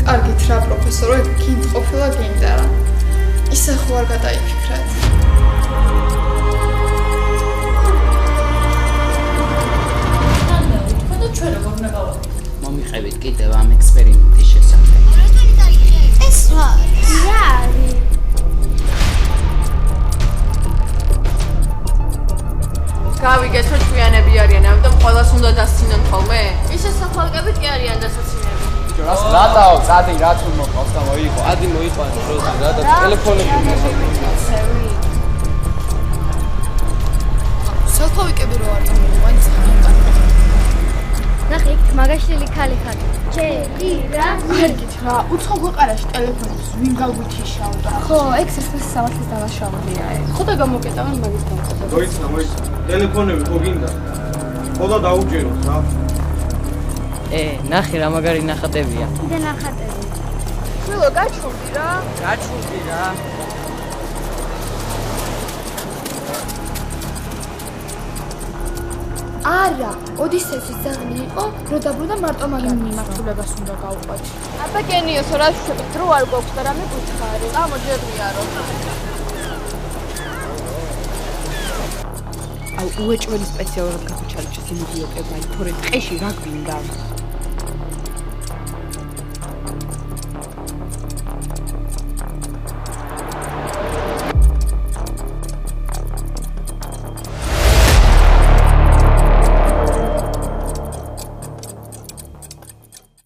კარგით რა პროფესორო, გინდ ყოფილა გინდა რა. ისე ხო არ გადაიფიქრეთ. ჩვენ როგორ უნდა გავაკეთოთ? მომიყევით კიდევ ამ ექსპერიმენტის შესახებ. ეს რა არის? გავიგეთ რომ ჩვიანები არიან, ამიტომ ყველას უნდა დასცინონ ხოლმე? ისე საფალკებით კი არიან დასაცინები. რას რატაო, წადი რა თუ მოყავს და მოიყო. ადი მოიყვანე როდი რა და ტელეფონები მოსაუბრე. საფალკები რო არის მოიყვანე ძალიან კარგი. ნახე, მაგაშლილი ქალი ხარ. ჩერი რა? კარგით რა, უცხო ქვეყანაში ტელეფონს ვინ გავვითიშავდა? ხო, ეგ სისხლის სამართლის დანაშაულია. ხო და გამოკეტავენ მაგის დამხობა. მოიცნა. ტელეფონები ხო გინდა? ხოლა დაუჯეროთ რა. ნახე რა მაგარი ნახატებია. კიდე ნახატები. შვილო, გაჩვენდი რა. გაჩვენდი რა. არა, ოდისევსის ძაღლი იყო, რო დაბრუნდა მარტო მაგარ მიმართულებას უნდა გავყვეთ. აბა გენიოსო, რა შევით, დრო არ გვაქვს და რამე გითხარი. ამოჯერნიარო. აუ უეჭველი სპეციალურად გაგუჩალიჩეს იმ ვიდეოები, თორე ტყეში რა გვინდა?